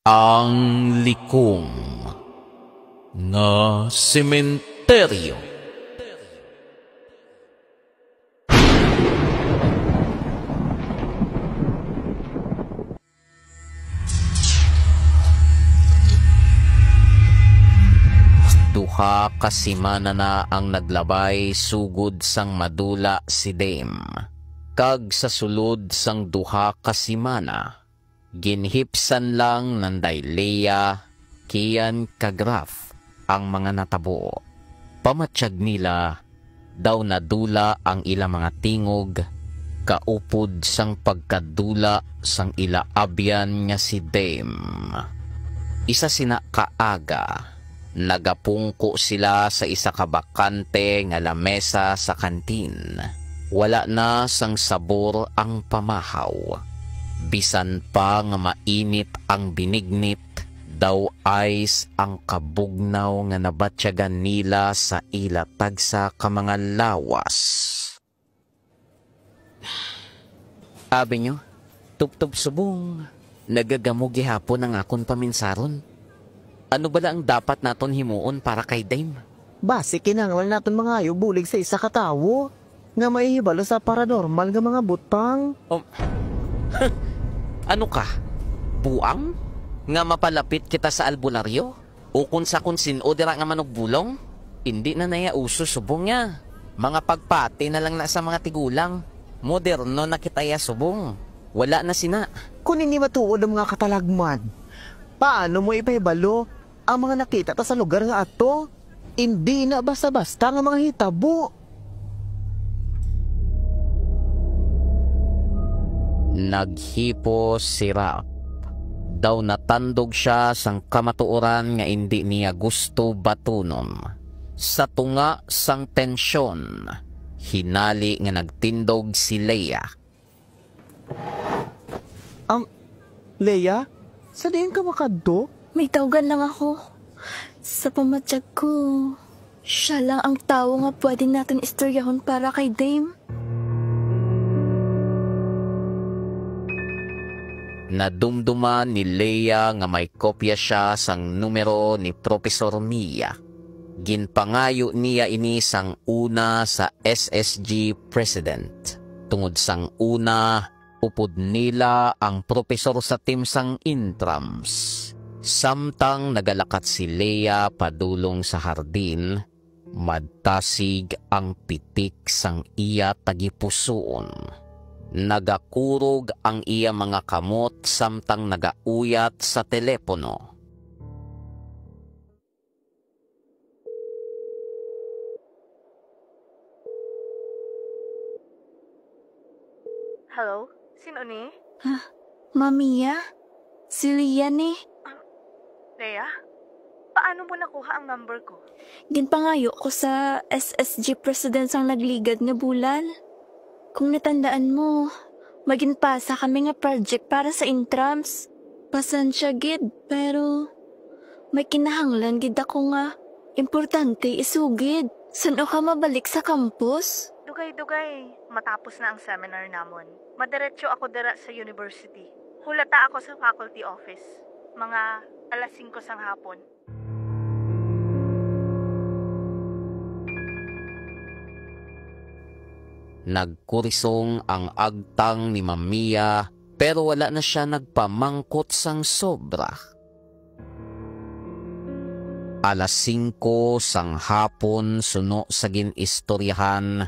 Ang likong nga sementeryo. Duha ka semana na ang naglabay sugod sang madula si Dame. Kag sa sulod sang duha ka semana, ginhipsan lang nanday Leia, Kian kagraf ang mga natabo. Pamatsyag nila, daw nadula ang ila mga tingog, kaupod sang pagkadula sang ila abyan nga si Dame. Isa sina kaaga, nagapungko sila sa isa ka bakante nga lamesa sa kantin. Wala na sang sabor ang pamahaw. Bisan pa nga mainit ang binignit, daw ice ang kabugnaw nga nabatsyagan nila sa ila tagsa ka mga lawas. Abi nyo, tuptub subong, nagagamugi hapon ang akon paminsaron. Ano bala ang dapat naton himuon para kay Dame? Base kinanglan naton mga bulig sa isa ka tawo nga maihibalo sa paranormal nga mga butang. Ano ka? Buang? Nga mapalapit kita sa albularyo? O kung sa sino dira nga manugbulong? Hindi na naya uso subong nga. Mga pagpati na lang na sa mga tigulang. Moderno na kitaya subong. Wala na sina. Kung hindi matuod ang mga katalagman, paano mo ipahibalo ang mga nakita ta sa lugar nga ato? Hindi na basta-basta nga mga hitabo. Naghipo si Rap. Daw natandog siya sang kamatuoran nga hindi niya gusto batunon. Sa tunga sang tensyon, hinali nga nagtindog si Leia. Leia? Sa diyan ka makadto? May tawagan lang ako. Sa pamatsyag ko, siya lang ang tao nga pwede natin istoryahon para kay Dame. Nadumduman ni Leia nga may kopya siya sang numero ni Profesor Mia. Ginpangayo niya ini sang una sa SSG President. Tungod sang una, upod nila ang profesor sa team sang intrams. Samtang nagalakat si Leia padulong sa hardin, madtasig ang pitik sang iya tagipusoon. Nagakurog ang iya mga kamot samtang nagauyat sa telepono. Hello? Sino ni? Mamiya? Si Leia ni? Leia? Paano mo nakuha ang number ko? Ginpangayo ko sa SSG President sang nagligad nga bulan. Kung natandaan mo, maginpasa kami nga project para sa intrams. Pasensya gid, pero may kinahanglan gid ako nga. Importante isugid. Saan ka mabalik sa campus? Dugay-dugay. Matapos na ang seminar namon. Madiretso ako dira sa university. Hulata ako sa faculty office. Mga alas 5 sang hapon. Nagkurisong ang agtang ni Mamiya pero wala na siya nagpamangkot sang sobra. Alas 5 sang hapon suno sa ginistoryahan,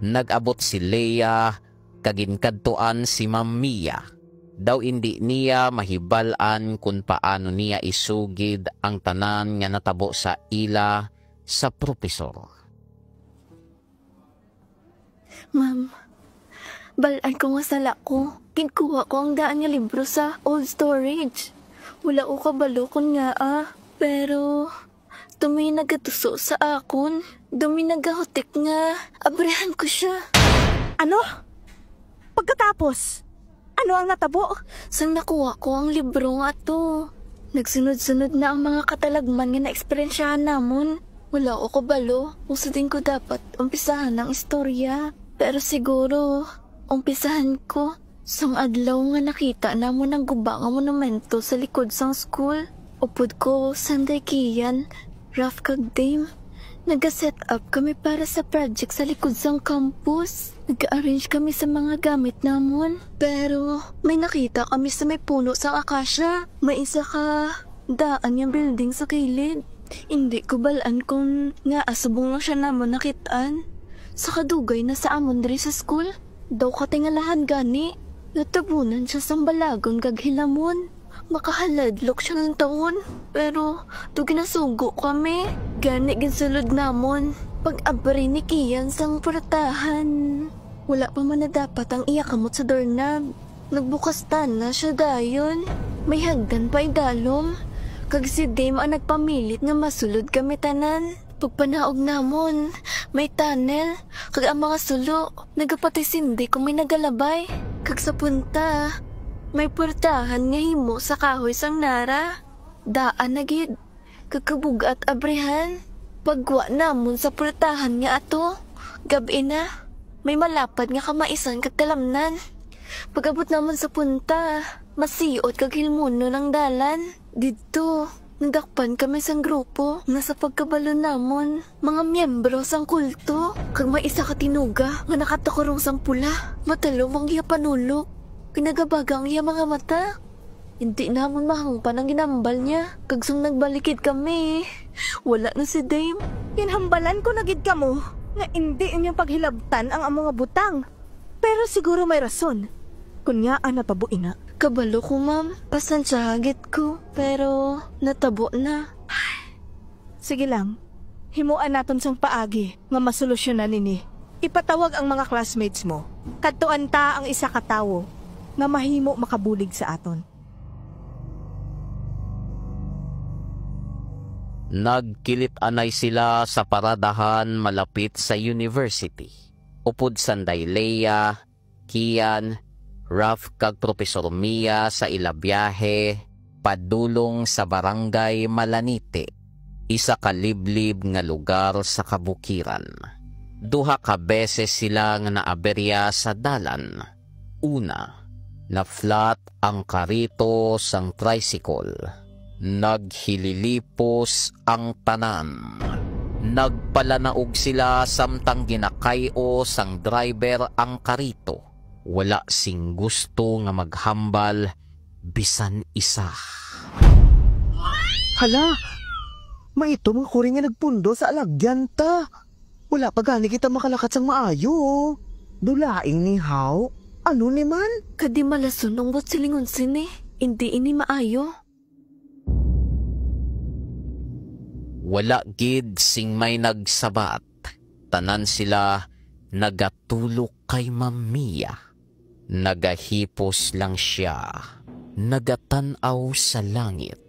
nag-abot si Leia kaginkadtuan si Mamiya. Daw hindi niya mahibalan kung paano niya isugid ang tanan nga natabo sa ila sa profesor. Ma'am, balaan ko nga sala ko. Kinkuha ko ang daan nga libro sa old storage. Wala ko kabalo kun nga pero dumi nagatuso sa akon. Dumi nagahutik nga. Abrehan ko siya. Ano? Pagkatapos, ano ang natabo? Sang nakuha ko ang libro nga to. Nagsunod-sunod na ang mga katalagman nga na-eksperyensyahan namon. Wala ko kabalo kung sa din ko dapat umpisahan ang istorya. Pero siguro, umpisahan ko Sang adlaw nga nakita namo ng guba nga monumento sa likod sang school. Upod ko, sanday kiyan, rough kag dame. Nag-set up kami para sa project sa likod sang campus. Nag-arrange kami sa mga gamit namon. Pero may nakita kami sa may puno sang akasya. May isa ka daan yung building sa kilid. Hindi ko balaan kung nga asubong lang siya namon nakitaan. Sa kadugay na sa amon diri sa school. Daw katingalahan gani. Natabunan siya sang balagon kag hilamon. Makahaladlok siya ng taon. Pero to ginasugo kami. Gani ginsulod namon. Pag-abri ni Kian sang portahan. Wala pa man na dapat ang iyakamot sa doorknob. Nagbukas na siya dayon. May hagdan pa idalom. Kag si Dame ang nagpamilit nga masulod kami tanan. Pagpanaog namon, may tunnel. Kag ang mga sulo, nagapatay sindi kung may nagalabay. Kag sa punta, may portahan nga himo sa kahoy sang nara. Daan na gid. Kag kabug at abrihan. Pagwa namon sa portahan nga ato. Gabi na, may malapad nga kamaisan kag talamnan. Pag-abot namon sa punta, masiot kag hilmono ng dalan. Dito, nagakpan kami sang grupo nga sa pagkabalo namon. Mga miyembro sang kulto. Kag may isa ka tinuga nga nakatakurong sang pula. Matalom ang iya panulok. Pinagabagang iya mga mata. Hindi namon mahangpan ang ginambal niya. Kag sang nagbalikid kami, wala na si Dame. Kinhambalan ko na gid kamo nga hindi inyong paghilabtan ang among nga butang. Pero siguro may rason. Kunyaan na pabuin na. Kabalo ko, ma'am. Pasensya hagit ko. Pero natabo na. Sige lang. Himuan naton sang paagi nga masolusyonan nini. Ipatawag ang mga classmates mo. Kadtuan ta ang isa ka tawo nga mahimo makabulig sa aton. Nagkilit-anay sila sa paradahan malapit sa university. Upod sanday Leia, Kian, Raf kag Profesor Mia sa ilabiyahe padulong sa barangay Malanite, isa ka liblib nga lugar sa kabukiran. Duha ka beses sila nga naaberya sa dalan. Una, na flat ang karito sang tricycle. Naghililipos ang tanan. Nagpalanaog sila samtang ginakayo sang driver ang karito. Wala sing gusto nga maghambal bisan isa. Hala, maito mga kuri nga nagpundo sa alagyan ta. Wala pa gani kita makalakat sang maayo. Dulaing ni How. Ano ni man? Kadi malason ng bot silingon sini. Hindi ini maayo. Wala gid sing may nagsabat. Tanan sila nagatulok kay Mamiya. Nagahipos lang siya. Nagatanaw sa langit.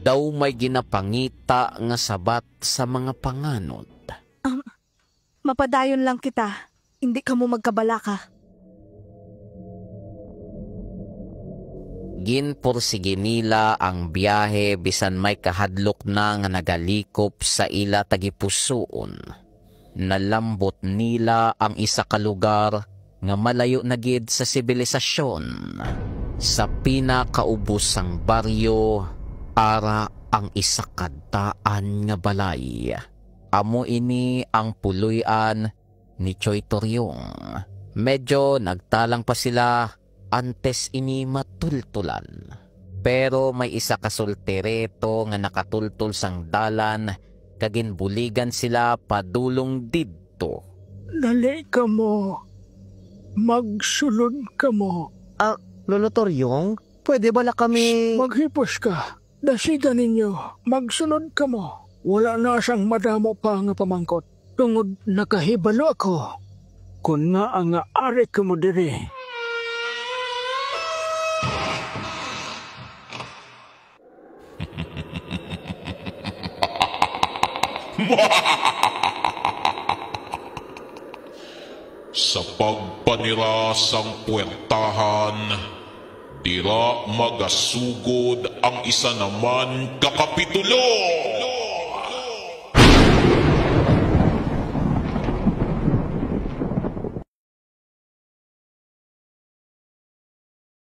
Daw may ginapangita nga sabat sa mga panganod. Mapadayon lang kita. Hindi ka mo magkabalaka. Ginpursige nila ang biyahe bisan may kahadlok na nga nagalikop sa ila tagipusoon. Nalambot nila ang isa ka lugar nga malayo na gid sa sibilisasyon. Sa pinakaubos sang baryo, ara ang isa ka daan nga balay. Amo ini ang puluyan ni Choy Toryong. Medyo nagtalang pa sila antes ini matultulan. Pero may isa ka soltereto nga nakatultul sang dalan kaginbuligan sila padulong didto. Dali ka mo. Magsulod ka mo. Lolo Toryong, pwede bala kami... Maghipos ka. Dasigan ninyo. Magsunod ka mo. Wala na sang madamo pa nga pamangkot. Tungod nakahibalo ako. Kung nga ang ari ka mo diri. Sa pagpanira sang puwertahan, dira magasugod ang isa naman kakapitulo.